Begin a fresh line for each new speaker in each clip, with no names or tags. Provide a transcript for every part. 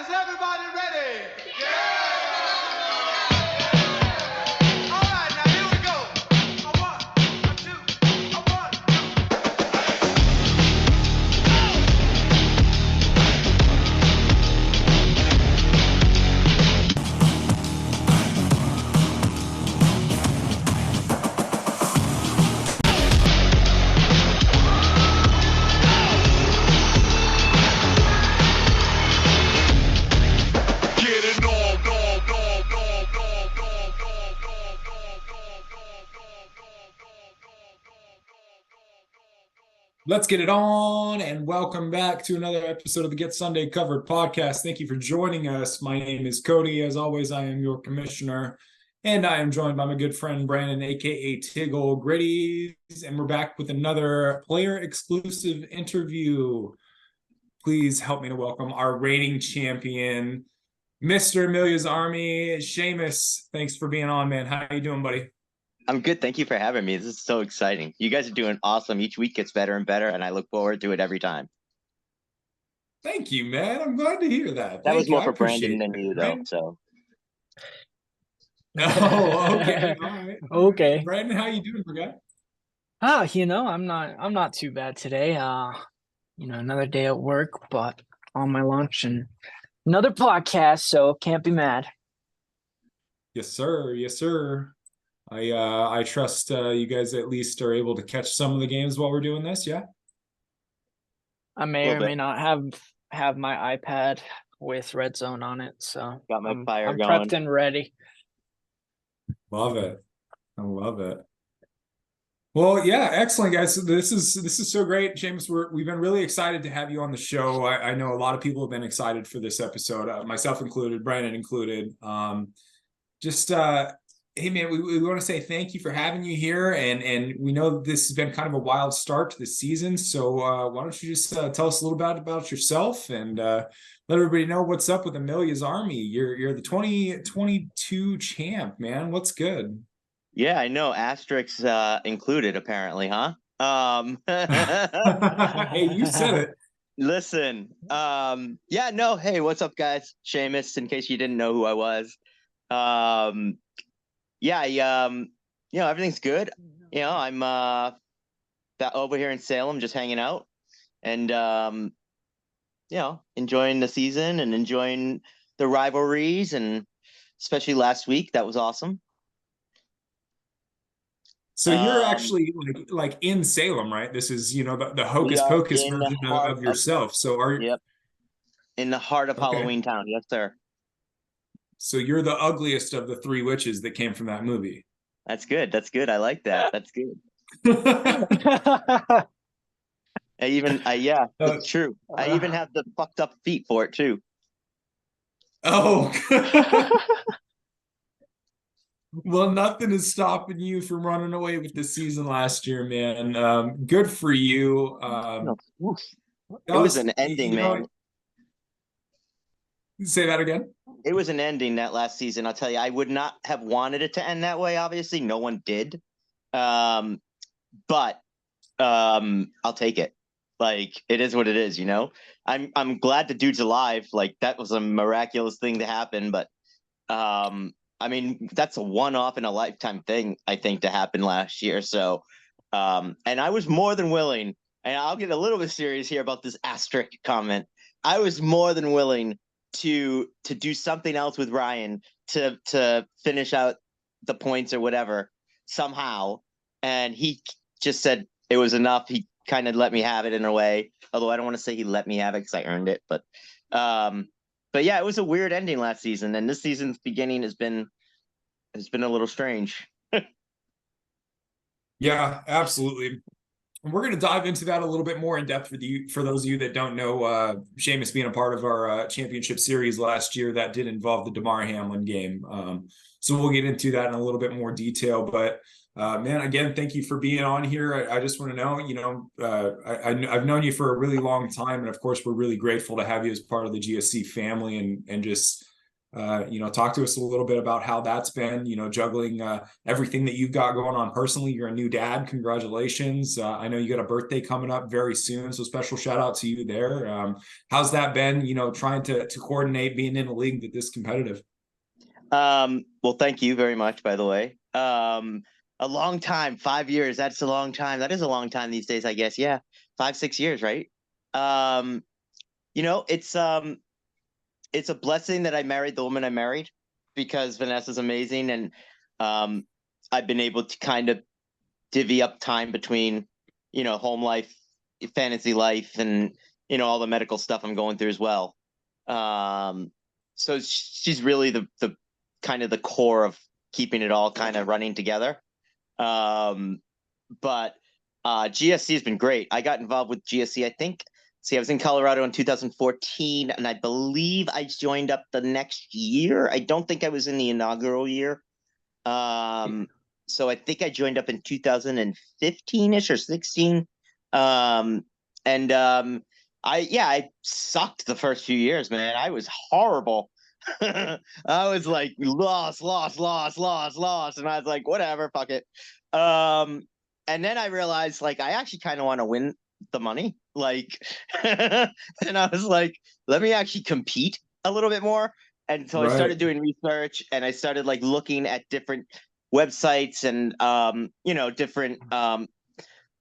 Is everybody ready? Yeah!
Let's get it on, and welcome back to another episode of the Get Sunday Covered podcast. Thank you for joining us. My name is Cody. As always, I am your commissioner, and I am joined by my good friend Brandon, aka Tiggle Gritties, and we're back with another player-exclusive interview. Please help me to welcome our reigning champion, Mr. Amelia's Army, Seamus. Thanks for being on, man. How you doing, buddy?
I'm good. Thank you for having me. This is so exciting. You guys are doing awesome. Each week gets better and better, and I look forward to it every time.
Thank you, man. I'm glad to hear that.
That was more for Brandon than you, though. So.
Oh, okay. All right.
Okay.
Brandon, how you doing, guy?
I'm not too bad today. Another day at work, but on my lunch and another podcast, so can't be mad.
Yes, sir. Yes, sir. I trust you guys at least are able to catch some of the games while we're doing this, yeah?
I may or may not have my iPad with Red Zone on it, so
got my fire
I'm
going.
prepped and ready.
Love it. I love it. Well, yeah, excellent, guys. So this is so great, James. We've been really excited to have you on the show. I know a lot of people have been excited for this episode, myself included, Brandon included. Hey, man, we want to say thank you for having you here, and we know this has been kind of a wild start to the season. So why don't you just tell us a little bit about yourself and let everybody know what's up with Amelia's Army. You're the 2022 champ, man. What's good?
Yeah, I know. Asterisks included, apparently, huh?
Hey, you said it.
Listen. Hey, what's up, guys? Seamus, in case you didn't know who I was. Everything's good. I'm over here in Salem, just hanging out and, enjoying the season and enjoying the rivalries, and especially last week. That was awesome.
So you're actually like in Salem, right? This is, the hocus pocus version of yourself. So are you?
Yep. In the heart of Halloween Town. Yes, sir. So
you're the ugliest of the three witches that came from that movie.
That's good. I like that. That's good. It's true. I even have the fucked up feet for it too.
Oh. Well, nothing is stopping you from running away with the season last year, man. Good for you.
It was an ending, man.
Say that again.
It was an ending that last season. I'll tell you, I would not have wanted it to end that way. Obviously, no one did. But I'll take it. Like, it is what it is, I'm glad the dude's alive. Like, that was a miraculous thing to happen. But that's a one-off in a lifetime thing, I think, to happen last year. So, and I was more than willing, and I'll get a little bit serious here about this asterisk comment. I was more than willing to do something else with Ryan to finish out the points or whatever somehow, and he just said it was enough. He kind of let me have it in a way, although I don't want to say he let me have it because I earned it. But yeah, it was a weird ending last season, and this season's beginning has been a little strange.
Yeah, absolutely. And we're going to dive into that a little bit more in depth for those of you that don't know, Seamus being a part of our championship series last year that did involve the DeMar Hamlin game. So we'll get into that in a little bit more detail. But man, again, thank you for being on here. I just want to know, I've known you for a really long time. And of course, we're really grateful to have you as part of the GSC family and just Talk to us a little bit about how that's been, juggling everything that you've got going on personally. You're a new dad. Congratulations. I know you got a birthday coming up very soon. So special shout out to you there. How's that been, trying to coordinate being in a league that this competitive?
Well, thank you very much, by the way. A long time, 5 years. That's a long time. That is a long time these days, I guess. Yeah. 5-6 years, right? It's a blessing that I married the woman I married, because Vanessa's amazing. And I've been able to kind of divvy up time between, home life, fantasy life, and, all the medical stuff I'm going through as well. So she's really the kind of the core of keeping it all kind of running together. But GSC has been great. I got involved with GSC, I think. I was in Colorado in 2014, and I believe I joined up the next year. I don't think I was in the inaugural year. So I think I joined up in 2015-ish or 16. I sucked the first few years, man. I was horrible. I was like lost. And I was like, whatever, fuck it. And then I realized, like, I actually kind of want to win the money. Like, and I was like, let me actually compete a little bit more. And so I started doing research, and I started like looking at different websites and, different,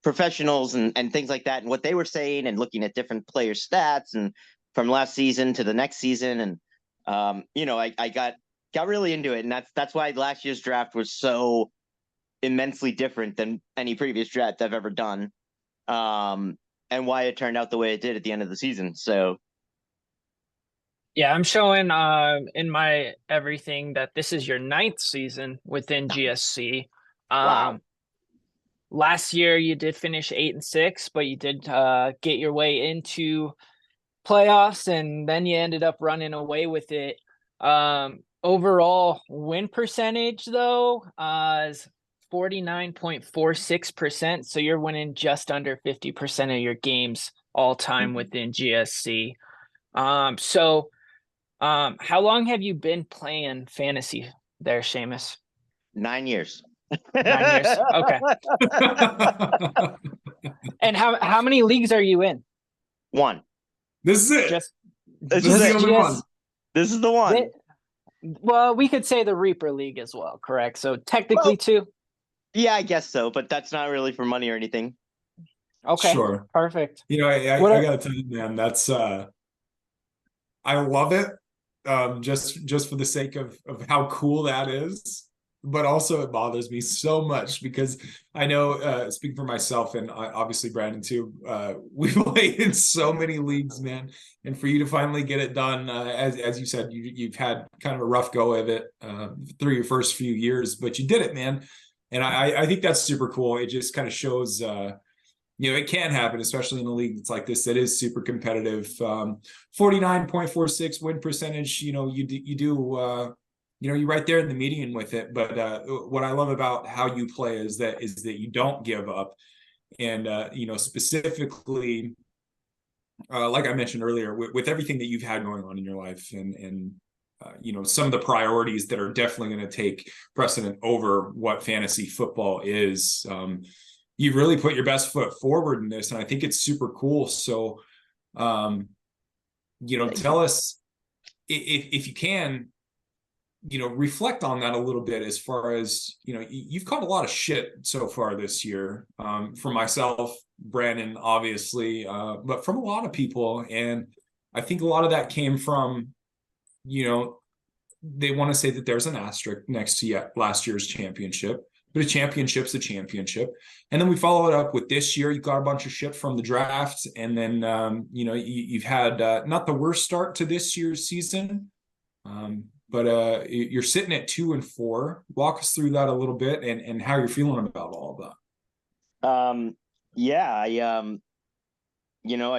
professionals and things like that, and what they were saying, and looking at different player stats, and from last season to the next season. And, I got really into it. And that's why last year's draft was so immensely different than any previous draft I've ever done. And why it turned out the way it did at the end of the season. So
yeah, I'm showing in my everything that this is your 9th season within GSC.
wow.
Last year you did finish 8-6, but you did get your way into playoffs, and then you ended up running away with it. Overall win percentage though is 49.46%. So you're winning just under 50% of your games all time within GSC. How long have you been playing fantasy there, Seamus?
9 years.
9 years. Okay. And how many leagues are you in?
One.
This is it.
This
is the only one.
This is the one.
Well, we could say the Reaper League as well, correct? So technically 2.
Yeah, I guess so, but that's not really for money or anything.
Okay.
Sure.
Perfect.
I gotta tell you, man, that's I love it. Just for the sake of how cool that is. But also it bothers me so much because I know, speaking for myself and obviously Brandon too, we play in so many leagues, man. And for you to finally get it done, as you said, you've had kind of a rough go of it through your first few years, but you did it, man. And I think that's super cool. It just kind of shows, it can happen, especially in a league that's like this, that is super competitive. 49.46 win percentage, you do, you're right there in the median with it. But what I love about how you play is that you don't give up. And, specifically, like I mentioned earlier, with everything that you've had going on in your life and some of the priorities that are definitely going to take precedent over what fantasy football is, you really put your best foot forward in this. And I think it's super cool. So, tell us if you can, reflect on that a little bit as far as, you've caught a lot of shit so far this year, from myself, Brandon, obviously, but from a lot of people. And I think a lot of that came from, they want to say that there's an asterisk next to last year's championship, but a championship's a championship. And then we follow it up with this year. You got a bunch of shit from the draft. And then, you've had not the worst start to this year's season. But you're sitting at 2-4. Walk us through that a little bit and how you're feeling about all of
that. Yeah, I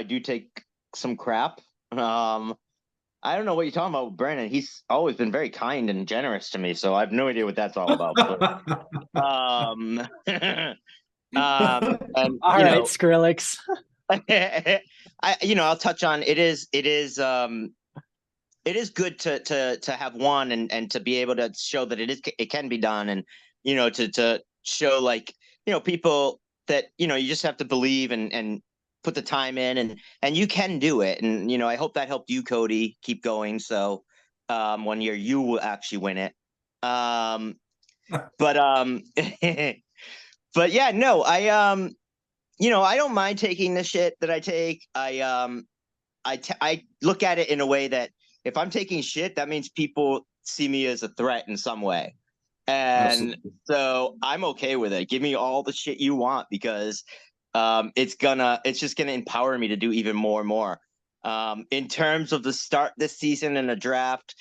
do take some crap. I don't know what you're talking about, Brandon. He's always been very kind and generous to me, so I have no idea what that's all about. And,
all right, Skrillex.
I'll touch on it. Is it is good to have won and to be able to show that it can be done, and to show, like, people that you just have to believe and put the time in, and you can do it. And I hope that helped you, Cody, keep going. So one year you will actually win it. But but yeah, no, I don't mind taking the shit that I take. I look at it in a way that if I'm taking shit, that means people see me as a threat in some way. And
Absolutely.
so I'm okay with it. Give me all the shit you want, because it's just gonna empower me to do even more and more. In terms of the start this season and the draft,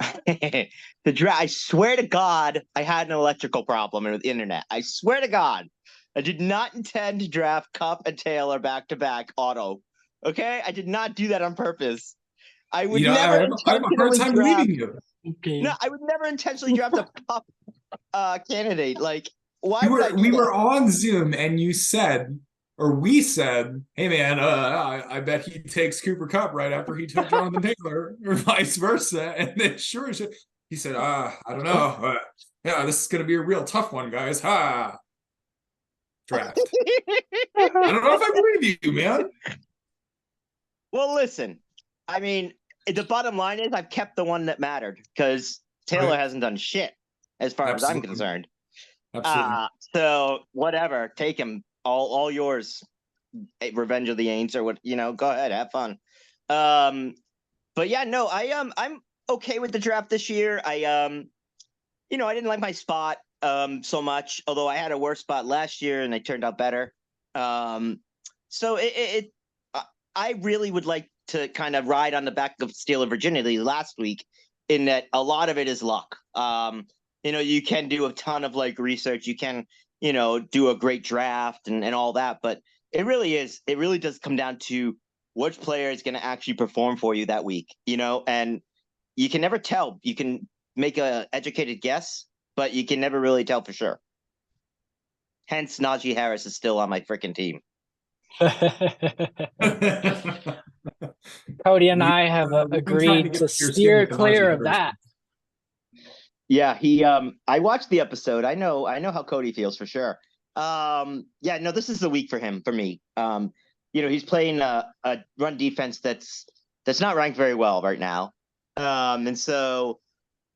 I swear to God, I had an electrical problem with the internet. I swear to God, I did not intend to draft Cup and Taylor back to back auto. Okay, I did not do that on purpose. I would never
I have a hard
intentionally
time
draft.
reading you.
No,
Okay.
I would never intentionally draft a Cup candidate. Like, why would I do
We
that?
were on Zoom and you said, or we said, "Hey man, I bet he takes Cooper Cup right after he took Jonathan Taylor, or vice versa." And then sure, he said, I don't know. Yeah, this is gonna be a real tough one, guys. Draft. I don't know if I believe you, man.
Well, listen, I mean, the bottom line is I've kept the one that mattered, because Taylor
Right.
hasn't done shit as far as I'm
Absolutely.
concerned.
Absolutely.
So whatever, take him, all yours. Revenge of the Aints, or what, go ahead, have fun. But yeah, no, I'm okay with the draft this year. I didn't like my spot so much, although I had a worse spot last year and they turned out better. So I really would like to kind of ride on the back of Steel of Virginity last week, in that a lot of it is luck. You can do a ton of like research, you can, do a great draft and all that, but it really does come down to which player is going to actually perform for you that week, and you can never tell. You can make a educated guess, but you can never really tell for sure. Hence, Najee Harris is still on my freaking team.
Cody and I
We've
have
been trying to
agreed
get
to
your skin
steer
with the Najee
clear of
Harris.
that.
Yeah, I watched the episode. I know how Cody feels for sure. Yeah, no, this is the week for me. He's playing a run defense that's not ranked very well right now. And so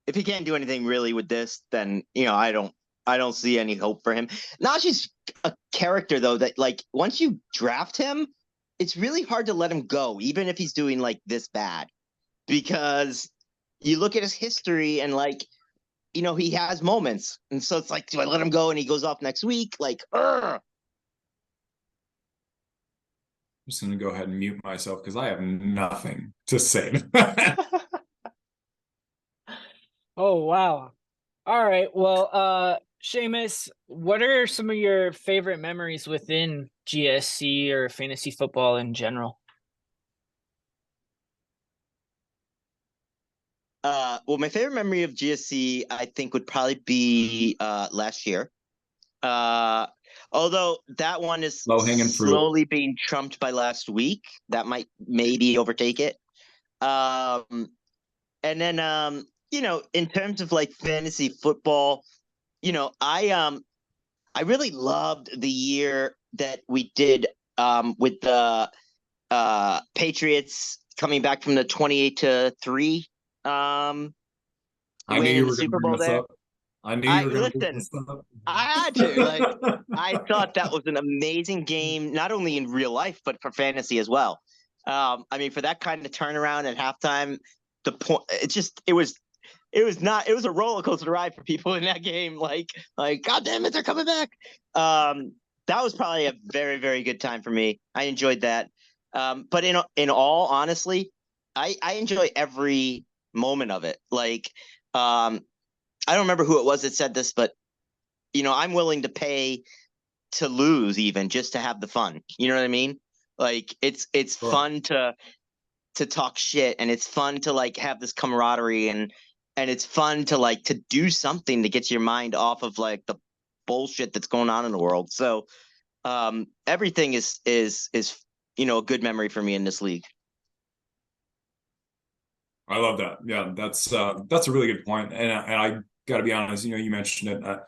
if he can't do anything really with this, then I don't see any hope for him. Najee's a character though that, like, once you draft him, it's really hard to let him go, even if he's doing like this bad, because you look at his history and, like, he has moments, and so it's like, do I let him go and he goes off next week? Like, ugh.
I'm just going to go ahead and mute myself because I have nothing to say.
Oh wow. All right. Well, Seamus, what are some of your favorite memories within GSC or fantasy football in general?
Well, my favorite memory of GSC, I think, would probably be last year. Although that one is
Low-hanging fruit.
slowly being trumped by last week. That might maybe overtake it. And then in terms of like fantasy football, I really loved the year that we did with the Patriots coming back from the 28-3
I knew
win
you
in the
were going to
Super
bring
Bowl
this
there.
up. I knew you
I
were going to bring
listen.
this up.
I had to. Like, I thought that was an amazing game, not only in real life but for fantasy as well. I mean, for that kind of turnaround at halftime, the point it was a roller coaster ride for people in that game. Like, God damn it, they're coming back. That was probably a very, very good time for me. I enjoyed that. But in all honestly, I enjoy every moment of it. Like, I don't remember who it was that said this, but I'm willing to pay to lose, even just to have the fun. You know what I mean? Like, it's
Sure.
fun to talk shit, and it's fun to like have this camaraderie, and it's fun to like to do something to get your mind off of like the bullshit that's going on in the world. So everything is a good memory for me in this league.
I love that. Yeah, that's a really good point. And I got to be honest, you mentioned it.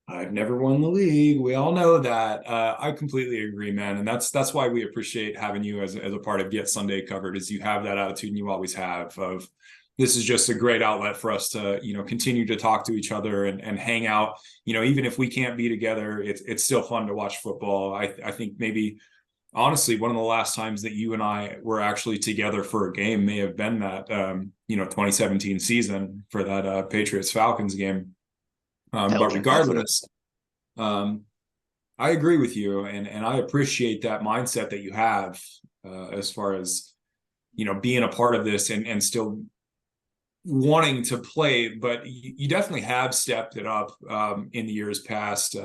I've never won the league. We all know that. I completely agree, man. And that's why we appreciate having you as a part of Get Sunday Covered, is you have that attitude, and you always have, of this is just a great outlet for us to, continue to talk to each other and hang out. Even if we can't be together, it's still fun to watch football. I think maybe honestly, one of the last times that you and I were actually together for a game may have been that 2017 season for that Patriots Falcons game. But regardless, I agree with you, and I appreciate that mindset that you have, as far as being a part of this and still wanting to play. But you definitely have stepped it up in the years past.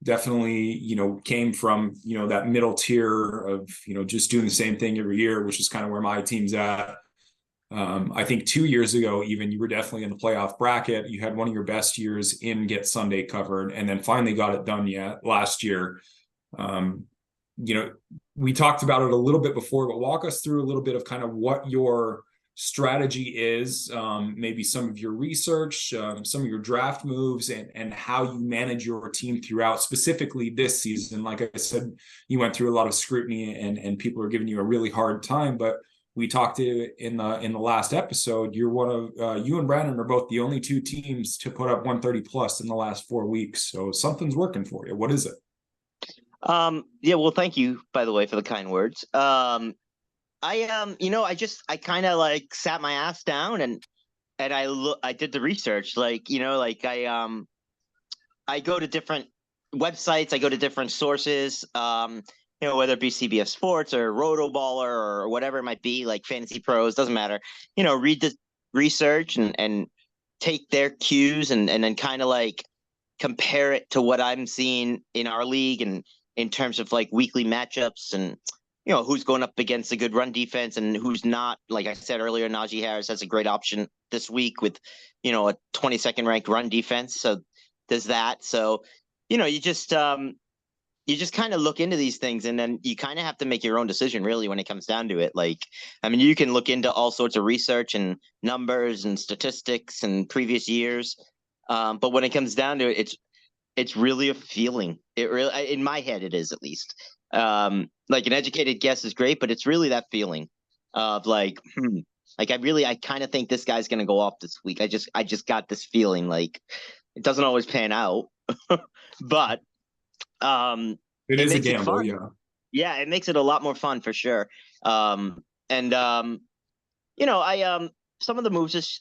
Definitely, came from, that middle tier of, just doing the same thing every year, which is kind of where my team's at. I think 2 years ago, even, you were definitely in the playoff bracket. You had one of your best years in Get Sunday Covered, and then finally got it done last year. We talked about it a little bit before, but walk us through a little bit of kind of what your strategy is, maybe some of your research, some of your draft moves, and how you manage your team throughout, specifically this season. Like I said, you went through a lot of scrutiny, and people are giving you a really hard time, but we talked in the last episode, you're one of you and Brandon are both the only two teams to put up 130 plus in the last 4 weeks. So something's working for you. What is it?
Yeah, well, thank you, by the way, for the kind words. I kind of like sat my ass down and I did the research. I go to different websites, I go to different sources, whether it be CBS Sports or Rotoballer or whatever it might be, like Fantasy Pros, doesn't matter. Read the research and take their cues and then kind of like compare it to what I'm seeing in our league and in terms of like weekly matchups and who's going up against a good run defense and who's not. Like I said earlier, Najee Harris has a great option this week with, a 22nd ranked run defense. So there's that. So, you just kind of look into these things, and then you kind of have to make your own decision really when it comes down to it. Like, I mean, you can look into all sorts of research and numbers and statistics and previous years. But when it comes down to it, it's really a feeling. It really, in my head, it is, at least. Like an educated guess is great, but it's really that feeling of like, I kind of think this guy's gonna go off this week. I just got this feeling. Like, it doesn't always pan out, but
it is a gamble.
Yeah, it makes it a lot more fun for sure. Some of the moves is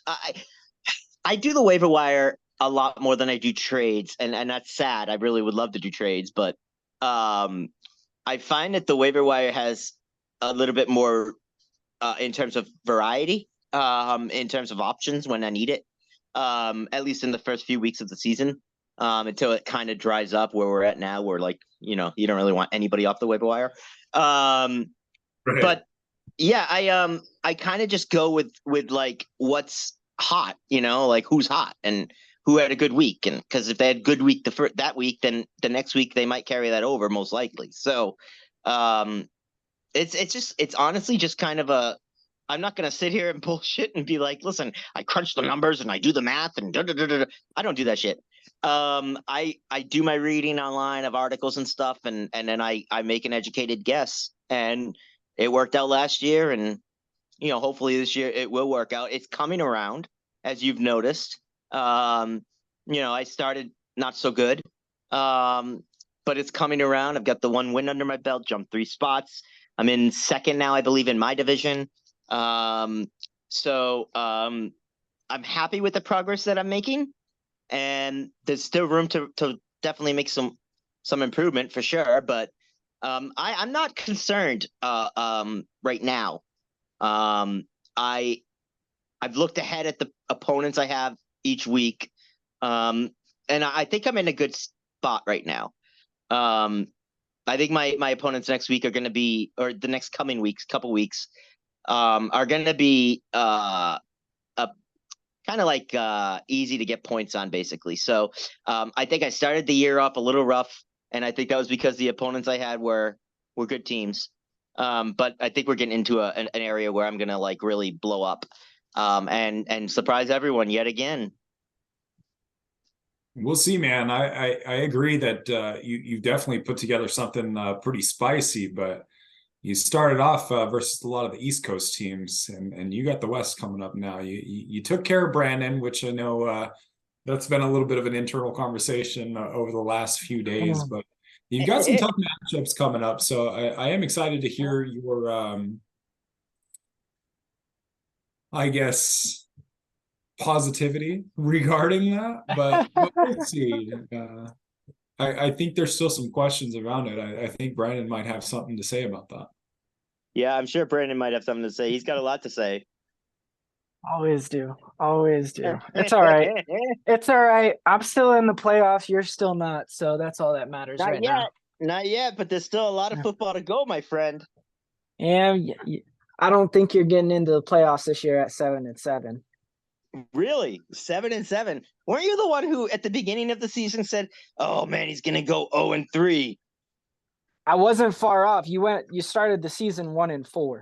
I do the waiver wire a lot more than I do trades, and that's sad. I really would love to do trades, but I find that the waiver wire has a little bit more in terms of variety, in terms of options when I need it, at least in the first few weeks of the season, until it kind of dries up where we're at now, where like, you don't really want anybody off the waiver wire.
Right.
But yeah, I kind of just go with like what's hot, like who's hot and who had a good week. And because if they had a good week that week, then the next week they might carry that over most likely. So it's honestly just kind of I'm not going to sit here and bullshit and be like, listen, I crunch the numbers and I do the math and I don't do that shit. I do my reading online of articles and stuff, and then I make an educated guess, and it worked out last year, and hopefully this year it will work out. It's coming around, as you've noticed. I started not so good, but it's coming around. I've got the 1 win under my belt, jumped 3 spots. I'm in second now, I believe, in my division. So I'm happy with the progress that I'm making, and there's still room to definitely make some improvement for sure. But I'm not concerned right now. I've looked ahead at the opponents I have each week, and I think I'm in a good spot right now. I think my opponents next week are going to be, or the next coming weeks, couple weeks, are going to be a kind of like easy to get points on, basically. So I think I started the year off a little rough, and I think that was because the opponents I had were good teams. But I think we're getting into an area where I'm going to like really blow up. and surprise everyone yet again.
We'll see, man. I agree that you definitely put together something pretty spicy, but you started off versus a lot of the East Coast teams, and you got the West coming up now. You took care of Brandon, which I know that's been a little bit of an internal conversation over the last few days, but you've got some tough matchups coming up. So I am excited to hear your, I guess, positivity regarding that, but we'll see. I think there's still some questions around it. I think Brandon might have something to say about that.
Yeah, I'm sure Brandon might have something to say. He's got a lot to say.
Always do. Always do. It's all right. It's all right. I'm still in the playoffs. You're still not. So that's all that matters
Not
right
yet.
now.
Not yet, but there's still a lot of football to go, my friend.
And I don't think you're getting into the playoffs this year at 7-7.
Really? 7-7. Weren't you the one who at the beginning of the season said, "Oh man, he's gonna go 0-3"?
I wasn't far off. You started the season 1-4.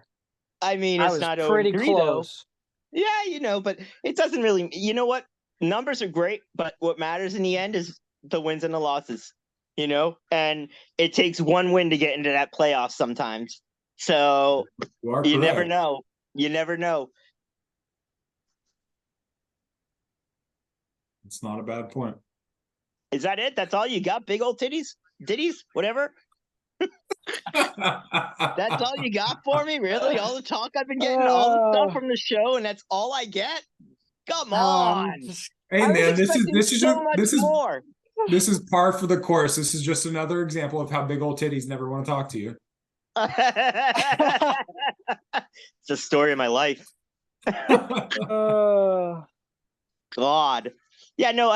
I mean,
I
it's
was
not
pretty
0-3 though.
close.
Yeah, but it doesn't really. You know what? Numbers are great, but what matters in the end is the wins and the losses. And it takes one win to get into that playoff sometimes. So you never know. You never know.
It's not a bad point.
Is that it? That's all you got? Big old titties? Ditties? Whatever? That's all you got for me? Really? All the talk I've been getting, all the stuff from the show, and that's all I get? Come on.
Hey man, this is
more.
This is par for the course. This is just another example of how big old titties never want to talk to you.
It's a story of my life. God. Yeah, no,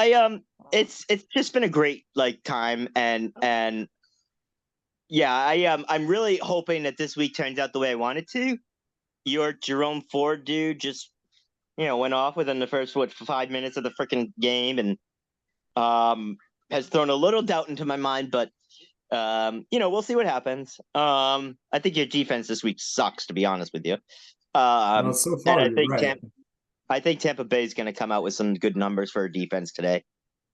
it's just been a great time, and yeah, I'm really hoping that this week turns out the way I want it to. Your Jerome Ford dude just went off within the first 5 minutes of the freaking game, and has thrown a little doubt into my mind, but we'll see what happens. I think your defense this week sucks, to be honest with you.
So far,
and
you're right.
I think Tampa Bay is going to come out with some good numbers for defense today.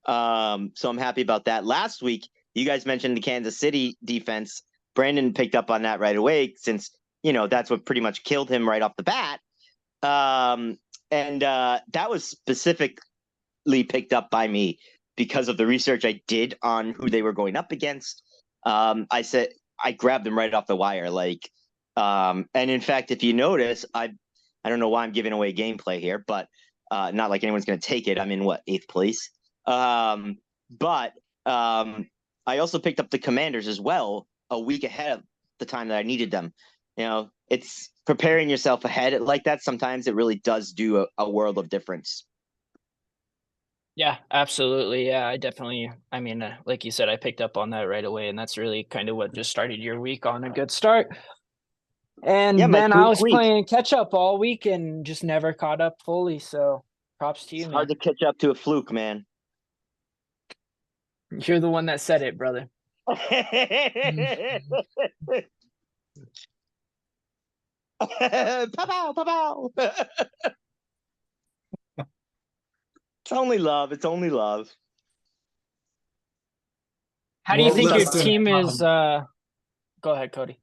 So I'm happy about that. Last week, you guys mentioned the Kansas City defense. Brandon picked up on that right away, since that's what pretty much killed him right off the bat. And that was specifically picked up by me because of the research I did on who they were going up against. I grabbed them right off the wire. And in fact, if you notice, I don't know why I'm giving away gameplay here, but not like anyone's going to take it. I'm in 8th place. But I also picked up the Commanders as well a week ahead of the time that I needed them. It's preparing yourself ahead like that. Sometimes it really does do a world of difference.
Yeah, absolutely. Yeah, I mean, like you said, I picked up on that right away, and that's really kind of what just started your week on a good start. And then I was playing catch up all week and just never caught up fully. So props to you, man.
It's hard to catch up to a fluke, man.
You're the one that said it, brother.
Pow, pow, pow. It's only love. It's only love.
How do you think your team is? Go ahead, Cody.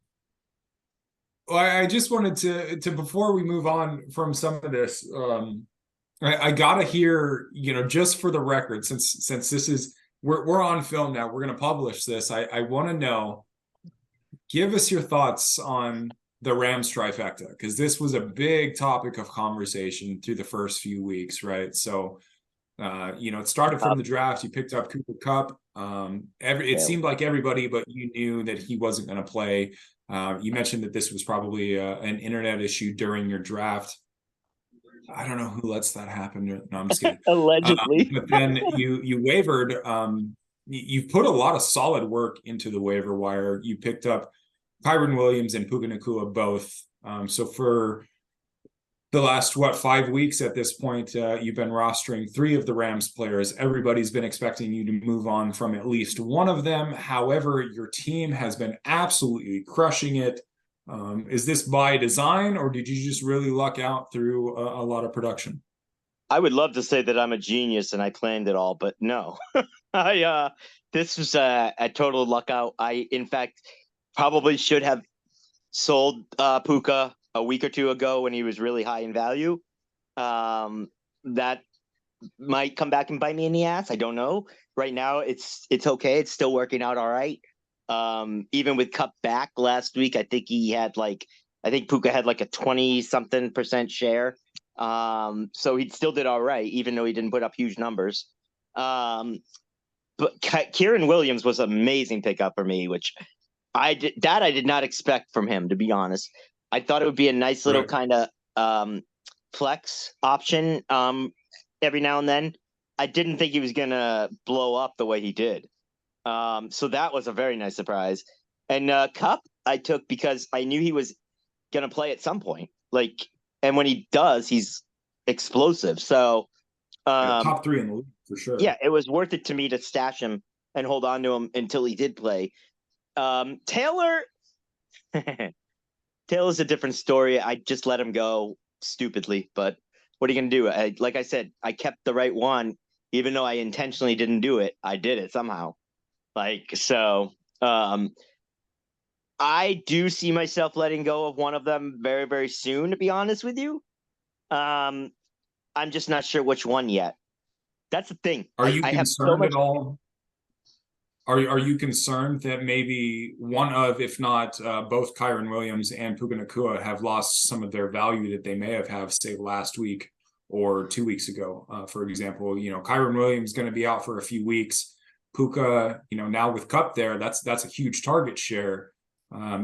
Well, I just wanted to before we move on from some of this, I gotta hear, just for the record, since this is we're on film now, we're gonna publish this. I want to know, give us your thoughts on the Rams trifecta, because this was a big topic of conversation through the first few weeks, right? So, it started from the draft. You picked up Cooper Kupp. It seemed like everybody, but you knew that he wasn't going to play. You mentioned that this was probably an internet issue during your draft. I don't know who lets that happen. No, I'm just kidding.
Allegedly.
But then you wavered. You've put a lot of solid work into the waiver wire. You picked up Kyren Williams and Puka Nacua both. So for the last 5 weeks at this point, you've been rostering 3 of the Rams players. Everybody's been expecting you to move on from at least one of them. However, your team has been absolutely crushing it. Is this by design, or did you just really luck out through a lot of production?
I would love to say that I'm a genius and I planned it all, but no. I this was a total luck out. I in fact probably should have sold Puka a week or two ago when he was really high in value. That might come back and bite me in the ass. I don't know. Right now, it's okay. It's still working out all right. Even with Cup back last week, I think Puka had like a 20-something% share. So he still did all right, even though he didn't put up huge numbers. But Kieran Williams was an amazing pickup for me, which I did not expect from him, to be honest. I thought it would be a nice little kind of flex option every now and then. I didn't think he was gonna blow up the way he did. So that was a very nice surprise. And Cup I took because I knew he was gonna play at some point. And when he does, he's explosive. So
top 3 in the league for sure.
Yeah, it was worth it to me to stash him and hold on to him until he did play. Taylor Taylor's a different story. I just let him go stupidly, but what are you gonna do? Like I said, I kept the right one, even though I intentionally didn't do it. I did it somehow. I do see myself letting go of one of them very, very soon, to be honest with you. I'm just not sure which one yet. That's the thing.
Are you concerned at all? Are you concerned that maybe one of, if not both, Kyron Williams and Puka Nacua have lost some of their value that they may have say last week or 2 weeks ago? For example, Kyron Williams is going to be out for a few weeks. Puka, now with Cup there, that's a huge target share.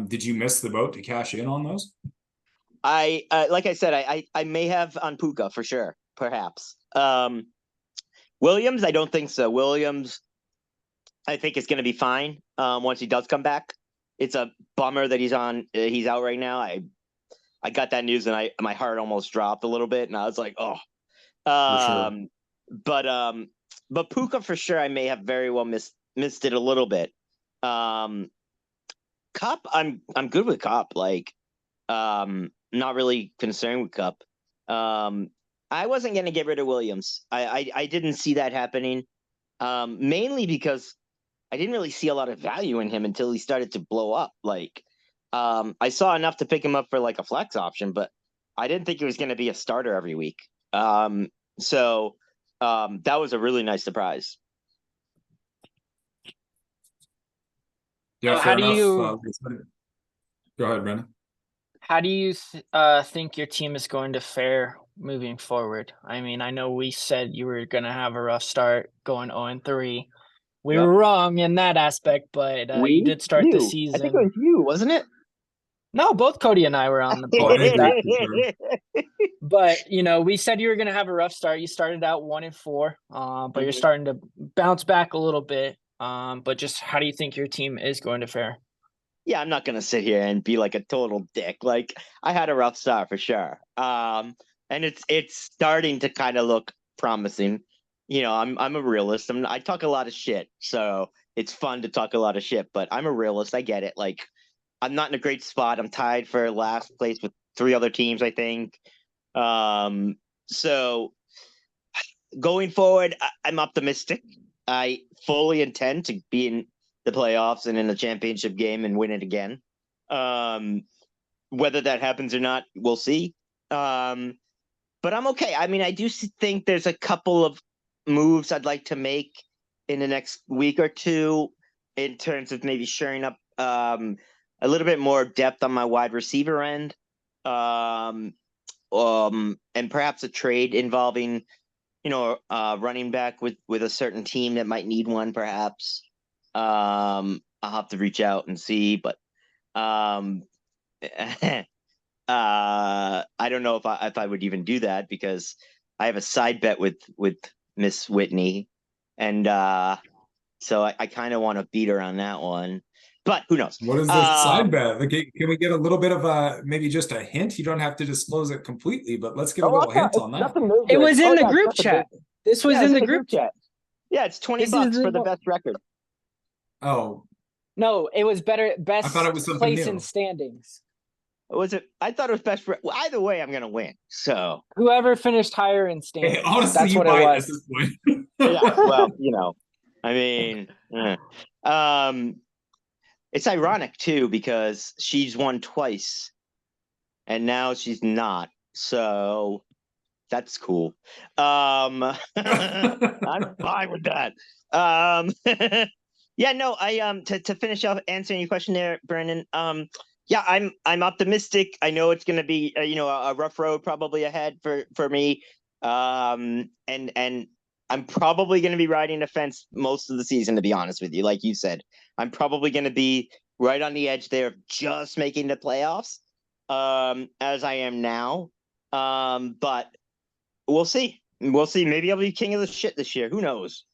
Did you miss the boat to cash in on those?
Like I said, I may have on Puka for sure, perhaps. Williams, I don't think so. Williams, I think is going to be fine once he does come back. It's a bummer that he's out right now. I got that news and my heart almost dropped a little bit, and I was like, oh.
Sure.
But Puka for sure, I may have very well missed it a little bit. Cup, I'm good with Cup. Not really concerned with Cup. I wasn't going to get rid of Williams. I didn't see that happening, mainly because I didn't really see a lot of value in him until he started to blow up. I saw enough to pick him up for a flex option, but I didn't think he was going to be a starter every week. So that was a really nice surprise.
Yeah,
how do you
go ahead, Brandon?
How do you think your team is going to fare moving forward? I mean, I know we said you were going to have a rough start going 0-3. We were wrong in that aspect, but you did start the season.
I think it was you, wasn't it?
No, both Cody and I were on the board with that. But we said you were going to have a rough start. You started out 1-4, but you're starting to bounce back a little bit. But just how do you think your team is going to fare?
Yeah, I'm not gonna sit here and be like a total dick. I had a rough start for sure. And it's starting to kind of look promising. I'm a realist. I talk a lot of shit, so it's fun to talk a lot of shit. But I'm a realist. I get it. I'm not in a great spot. I'm tied for last place with 3 other teams, I think. So going forward, I'm optimistic. I fully intend to be in the playoffs and in the championship game and win it again. Whether that happens or not, we'll see. But I'm okay. I mean, I do think there's a couple of moves I'd like to make in the next week or two in terms of maybe shoring up a little bit more depth on my wide receiver end. And perhaps a trade involving, running back with a certain team that might need one, perhaps. I'll have to reach out and see, but I don't know if I would even do that because I have a side bet with Miss Whitney, and so I kind of want to beat her on that one. But who knows?
What is the side bet? Can we get a little bit of maybe just a hint? You don't have to disclose it completely, but let's get a little hint on that.
It was in the group chat. This was in the group chat.
Yeah, it's $20 for the best record.
Oh.
No, it was best
I thought it was
place
new.
in standings.
was it? I thought it was best for either way. I'm gonna win. So
Whoever finished higher in
Hey,
standings.
honestly,
That's
you
what it
might at
was.
this point.
yeah, well, I mean, it's ironic too because she's won twice and now she's not. So that's cool. I'm fine with that. Yeah, no, I to finish off answering your question there, Brandon. Yeah, I'm optimistic. I know it's going to be a rough road probably ahead for me. And I'm probably going to be riding the fence most of the season, to be honest with you. Like you said, I'm probably going to be right on the edge there of just making the playoffs, as I am now. But we'll see. We'll see. Maybe I'll be king of the shit this year. Who knows?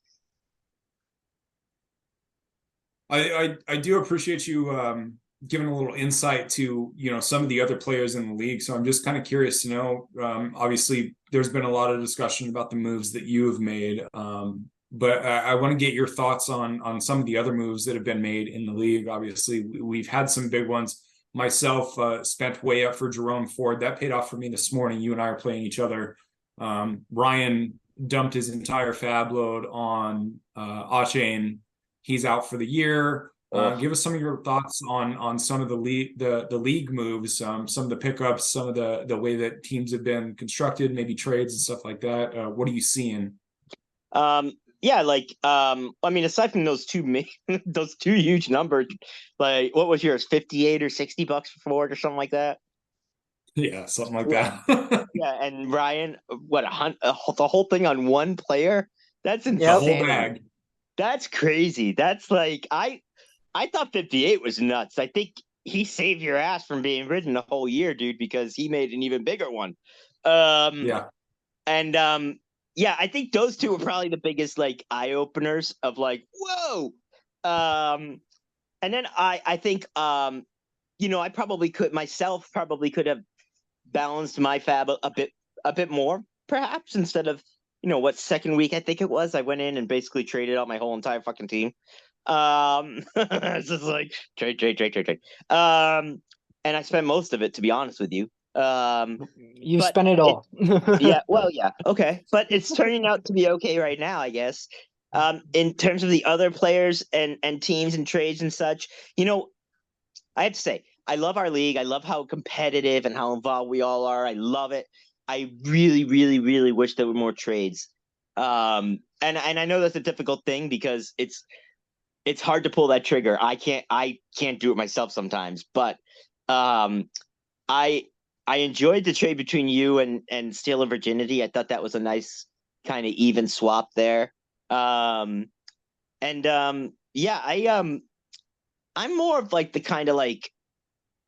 I do appreciate you giving a little insight to some of the other players in the league. So I'm just kind of curious to know. Obviously, there's been a lot of discussion about the moves that you have made, but I want to get your thoughts on some of the other moves that have been made in the league. Obviously, we've had some big ones. Myself spent way up for Jerome Ford. That paid off for me this morning. You and I are playing each other. Ryan dumped his entire fab load on Achane. He's out for the year. Give us some of your thoughts on some of the league moves, some of the pickups, some of the way that teams have been constructed, maybe trades and stuff like that. What are you seeing?
Yeah, I mean, aside from those those two huge numbers, like what was yours, 58 or $60 for it or something like that?
Yeah, something like
Yeah.
that.
Yeah, and Ryan, what the whole thing on one player? That's
The whole
insane.
bag.
That's crazy. That's like I thought 58 was nuts. I think he saved your ass from being ridden the whole year, dude, because he made an even bigger one.
Yeah.
And yeah, I think those two were probably the biggest like eye openers of like, whoa. And then I think I probably could have balanced my fab a bit more, perhaps, instead of what second week I think it was, I went in and basically traded out my whole entire fucking team. It's just like trade. And I spent most of it, to be honest with you.
You
But
spent it all.
yeah, well, yeah, okay, but it's turning out to be okay right now, I guess. In terms of the other players and teams and trades and such, I have to say, I love our league. I love how competitive and how involved we all are. I love it. I really, really, really wish there were more trades. And I know that's a difficult thing because it's hard to pull that trigger. I can't do it myself sometimes, but I I enjoyed the trade between you and Steel and Virginity. I thought that was a nice kind of even swap there. And yeah, I'm more of like the kind of like,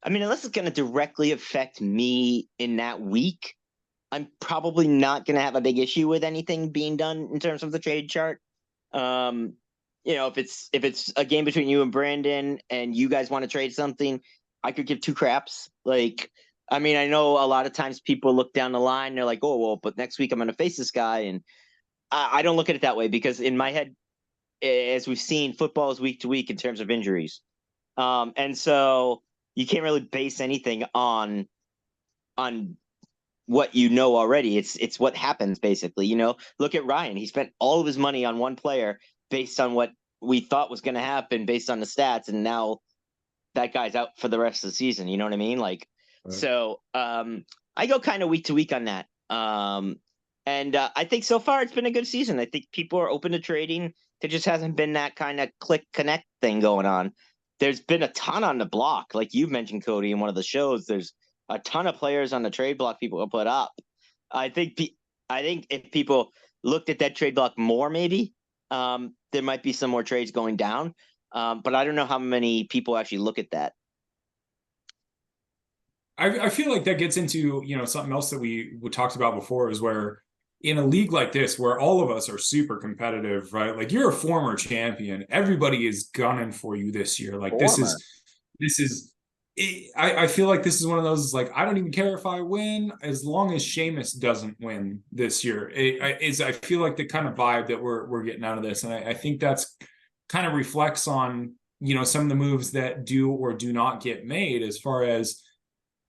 I mean, unless it's going to directly affect me in that week, I'm probably not going to have a big issue with anything being done in terms of the trade chart. Um, if it's a game between you and Brandon and you guys want to trade something, I could give two craps. Like, I mean, I know a lot of times people look down the line, they're like, oh, well, but next week I'm going to face this guy. And I don't look at it that way because in my head, as we've seen, football is week to week in terms of injuries. And so you can't really base anything on what you know already. It's what happens basically. Look at Ryan. He spent all of his money on one player based on what we thought was going to happen based on the stats, and now that guy's out for the rest of the season. You know what I mean? Like, right. So I go kind of week to week on that. And I think so far it's been a good season. I think people are open to trading. There just hasn't been that kind of click connect thing going on. There's been a ton on the block, like you've mentioned, Cody, in one of the shows. There's a ton of players on the trade block people will put up. I think if people looked at that trade block more, maybe there might be some more trades going down. But I don't know how many people actually look at that.
I feel like that gets into something else that we talked about before, is where in a league like this where all of us are super competitive, right? Like, you're a former champion. Everybody is gunning for you this year. Like, this is I feel like this is one of those, like, I don't even care if I win as long as Sheamus doesn't win this year. I feel like the kind of vibe that we're getting out of this. And I think that's kind of reflects on, some of the moves that do or do not get made, as far as,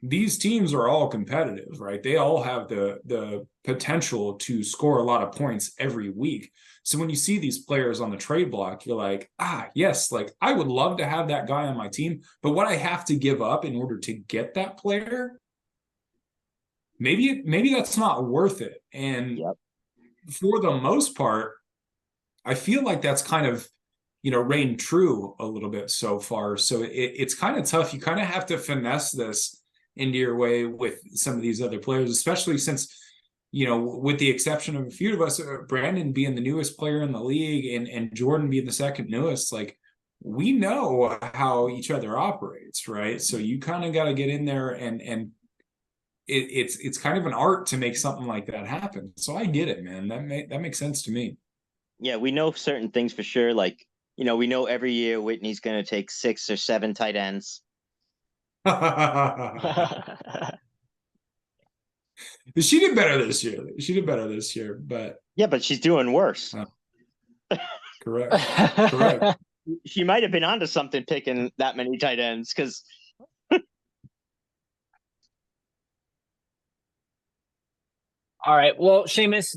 these teams are all competitive, right? They all have the potential to score a lot of points every week. So when you see these players on the trade block, you're like, yes, like I would love to have that guy on my team, but what I have to give up in order to get that player, maybe that's not worth it. And for the most part, I feel like that's kind of, reigned true a little bit so far. So it's kind of tough. You kind of have to finesse this into your way with some of these other players, especially since, with the exception of a few of us, Brandon being the newest player in the league and Jordan being the second newest, like we know how each other operates, right? So you kind of got to get in there and it's kind of an art to make something like that happen. So I get it, man. That makes sense to me.
Yeah, we know certain things for sure. Like, we know every year Whitney's going to take 6 or 7 tight ends.
She did better this year. But
yeah, but she's doing worse.
Correct.
She might have been onto something picking that many tight ends because.
All right. Well, Seamus,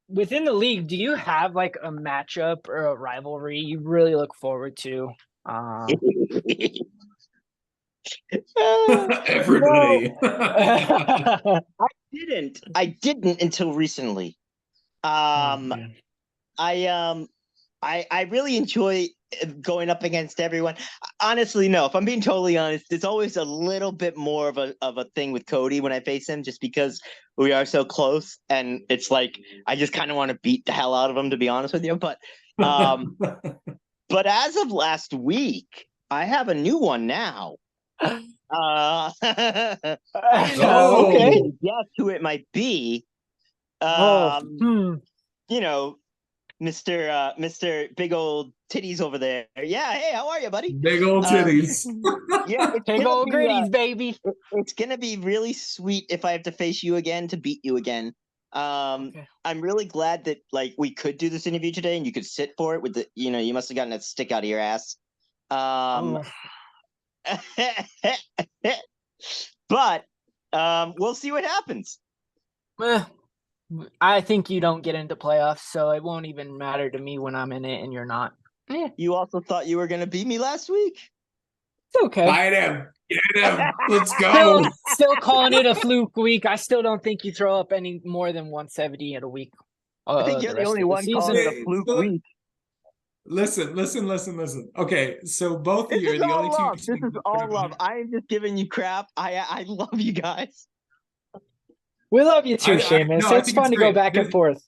within the league, do you have like a matchup or a rivalry you really look forward to?
Everybody.
I didn't until recently. I really enjoy going up against everyone. Honestly, no, if I'm being totally honest, it's always a little bit more of a thing with Cody when I face him, just because we are so close, and it's like I just kind of want to beat the hell out of him, to be honest with you. But but as of last week, I have a new one now.
Okay.
Guess who it might be. Mr. Big Old Titties over there. Yeah, hey, how are you, buddy?
Big old titties.
Yeah,
big old gritties, baby.
It's gonna be really sweet if I have to face you again to beat you again. Okay. I'm really glad that like we could do this interview today and you could sit for it with the, you must have gotten that stick out of your ass. But we'll see what happens.
I think you don't get into playoffs, so it won't even matter to me when I'm in it and you're not.
You also thought you were going to beat me last week?
It's okay.
Get him. Let's go.
Still calling it a fluke week. I still don't think you throw up any more than 170 in a week.
I think you're the only one calling it a fluke week.
Listen. Okay, so both of you are the only two.
This is all love. I am just giving you crap. I love you guys.
We love you too, Seamus. It's fun to go back and forth.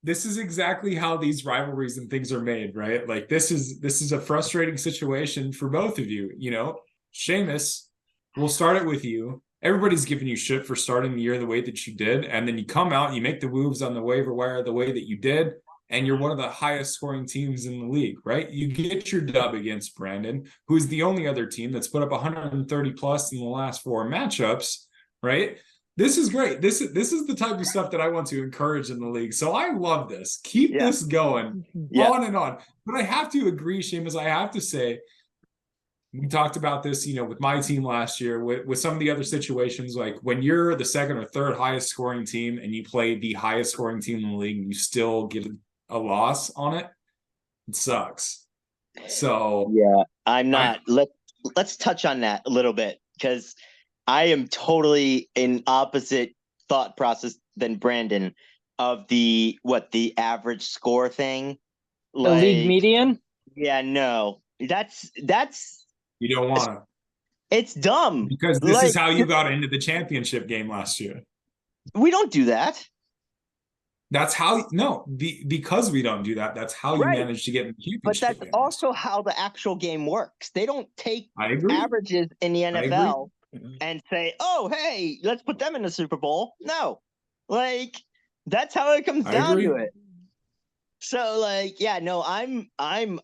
This is exactly how these rivalries and things are made, right? Like this is a frustrating situation for both of you. Seamus, we'll start it with you. Everybody's giving you shit for starting the year the way that you did, and then you come out and you make the moves on the waiver wire the way that you did, and you're one of the highest scoring teams in the league, right? You get your dub against Brandon, who is the only other team that's put up 130 plus in the last 4 matchups, right? This is great. This is the type of stuff that I want to encourage in the league. So I love this. Keep this going on and on. But I have to agree, Seamus, I have to say, we talked about this, with my team last year, with some of the other situations, like when you're the second or third highest scoring team and you play the highest scoring team in the league and you still get a loss on it, it sucks. So
yeah, I'm not. Let's touch on that a little bit, because I am totally in opposite thought process than Brandon of the average score thing.
The league median?
Yeah, no. That's
you don't want to.
It's dumb.
Because this is how you got into the championship game last year.
We don't do that.
That's how because we don't do that. That's how you manage to get in the championship.
But that's also how the actual game works. They don't take averages in the NFL and say, "Oh, hey, let's put them in the Super Bowl." No, that's how it comes down to it. So, I'm.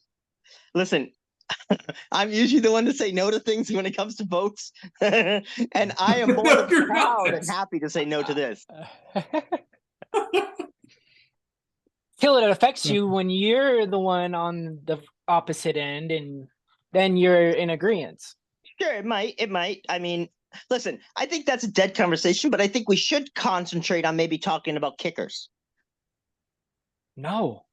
Listen, I'm usually the one to say no to things when it comes to votes, and I am more than proud and happy to say no to this.
Till it affects you when you're the one on the opposite end, and then you're in agreement.
Sure, it might. I mean, listen, I think that's a dead conversation, but I think we should concentrate on maybe talking about kickers.
No.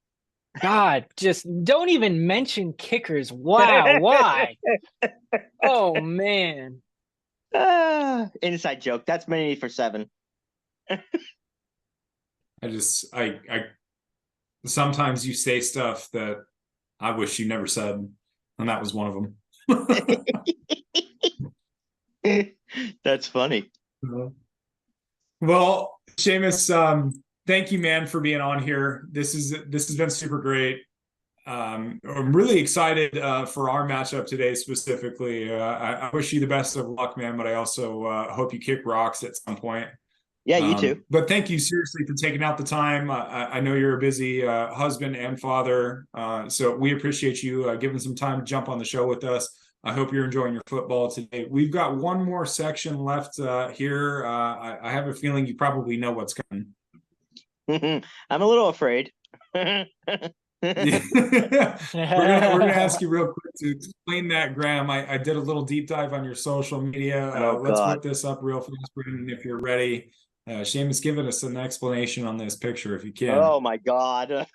God, just don't even mention kickers. Wow, why? Oh man.
Inside joke. That's many for 7.
I sometimes you say stuff that I wish you never said, and that was one of them.
That's funny.
Well, Seamus, thank you, man, for being on here. This has been super great. I'm really excited for our matchup today specifically. I wish you the best of luck, man, but I also hope you kick rocks at some point.
Yeah, you too.
But thank you seriously for taking out the time. I know you're a busy husband and father, so we appreciate you giving some time to jump on the show with us. I hope you're enjoying your football today. We've got one more section left here. I have a feeling you probably know what's coming.
I'm a little afraid.
we're gonna ask you real quick to explain that, Graham. I did a little deep dive on your social media. Let's whip this up real fast, Brandon, if you're ready. Seamus, give us an explanation on this picture if you can.
Oh my God.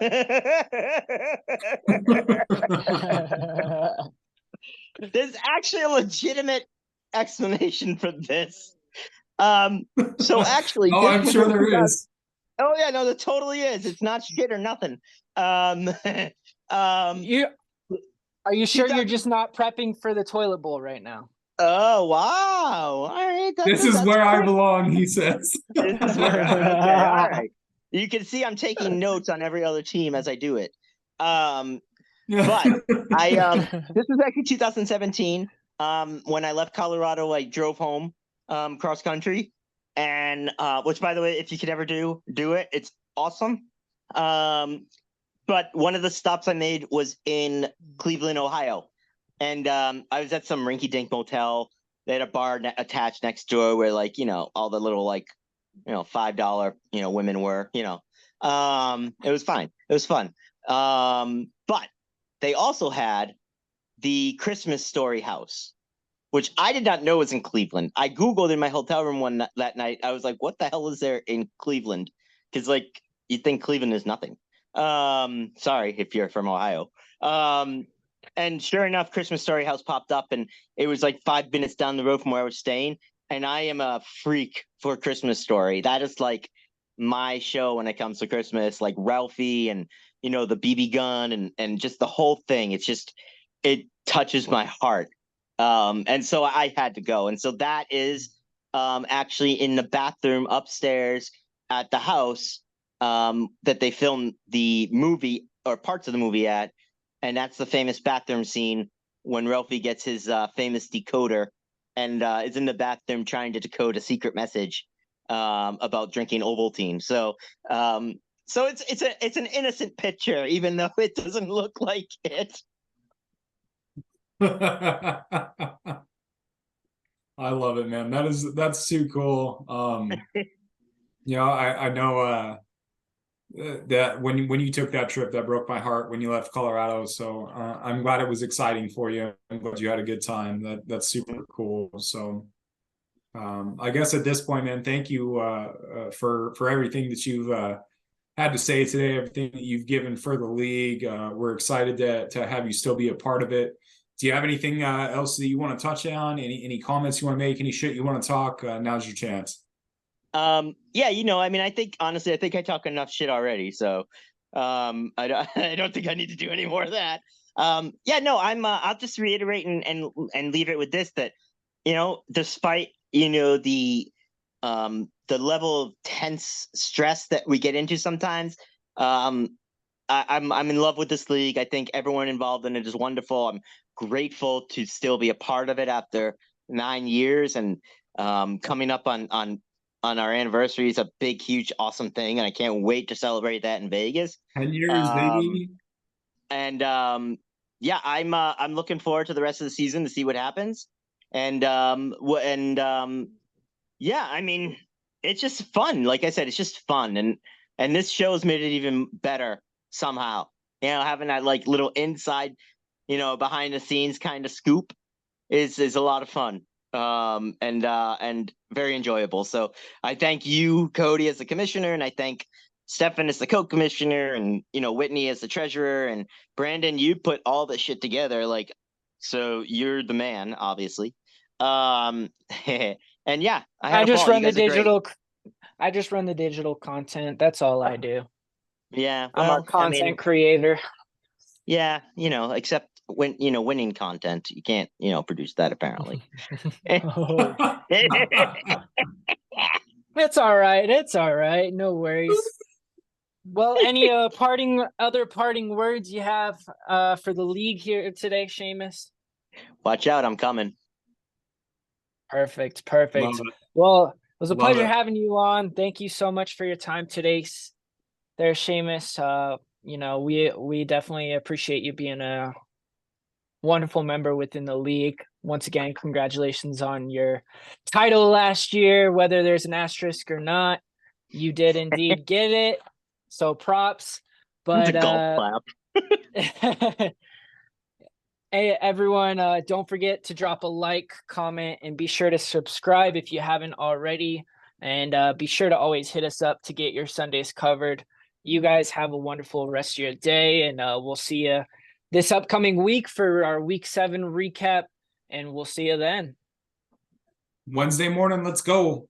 There's actually a legitimate explanation for this. So actually,
oh, I'm sure there is.
Oh yeah, no, there totally is. It's not shit or nothing.
Are you sure you're just not prepping for the toilet bowl right now?
Oh wow! All right,
this is where I belong, he says.
This is where okay, all right. You can see I'm taking notes on every other team as I do it. But I this was actually 2017. When I left Colorado, I drove home cross country, and which, by the way, if you could ever do it, it's awesome. But one of the stops I made was in Cleveland, Ohio, and I was at some rinky-dink motel. They had a bar attached next door where, like, all the little, like, $5 women were. It was fine. It was fun. But they also had the Christmas Story house, which I did not know was in Cleveland. I Googled in my hotel room that night. I was like, what the hell is there in Cleveland? Because, like, you'd think Cleveland is nothing. Sorry if you're from Ohio. And sure enough, Christmas Story house popped up, and it was like 5 minutes down the road from where I was staying. And I am a freak for Christmas Story. That is like my show when it comes to Christmas, like Ralphie and, the BB gun and just the whole thing. It touches my heart. And so I had to go. And so that is actually in the bathroom upstairs at the house that they filmed the movie or parts of the movie at. And that's the famous bathroom scene when Ralphie gets his famous decoder and is in the bathroom trying to decode a secret message about drinking Ovaltine. So it's an innocent picture, even though it doesn't look like it.
I love it, man. That's too cool. I know that when you took that trip, that broke my heart when you left Colorado. So I'm glad it was exciting for you. I'm glad you had a good time. That's super cool. So I guess at this point, man, thank you for everything that you've had to say today, everything that you've given for the league. We're excited to have you still be a part of it. Do you have anything else that you want to touch on? Any comments you want to make? Any shit you want to talk? Now's your chance.
I think honestly, I talk enough shit already. So I don't think I need to do any more of that. I'll just reiterate and leave it with this, that, despite, the level of tense stress that we get into sometimes, I'm in love with this league. I think everyone involved in it is wonderful. I'm grateful to still be a part of it after 9 years, and coming up on our anniversary is a big, huge, awesome thing, and I can't wait to celebrate that in Vegas.
10 years, baby.
And I'm looking forward to the rest of the season to see what happens. And it's just fun. Like I said, it's just fun, and this show has made it even better somehow. Having that, like, little inside, behind the scenes kind of scoop is a lot of fun. and very enjoyable. So I thank you, Cody, as the commissioner, and I thank Stefan as the co-commissioner, and Whitney as the treasurer, and Brandon, you put all this shit together, like, so you're the man, obviously. And yeah, I had
I
a
just
ball.
run
You
the
guys are great.
I just run the digital content. That's all I do.
Yeah,
I'm our
well, I
content
mean,
creator.
yeah, except when winning content, you can't produce that apparently.
Oh, it's all right. It's all right. No worries. Well, any other parting words you have for the league here today, Seamus?
Watch out, I'm coming.
Perfect.
Love it.
Well, it was a
Love
pleasure
it.
having you on. Thank you so much for your time today, there, Seamus. We definitely appreciate you being a wonderful member within the league. Once again, congratulations on your title last year, whether there's an asterisk or not. You did indeed get it. So props.
It's a
But
golf clap.
hey, everyone, don't forget to drop a like, comment, and be sure to subscribe if you haven't already. And be sure to always hit us up to get your Sundays covered. You guys have a wonderful rest of your day, and we'll see you this upcoming week for our Week 7 recap, and we'll see you then.
Wednesday morning, let's go.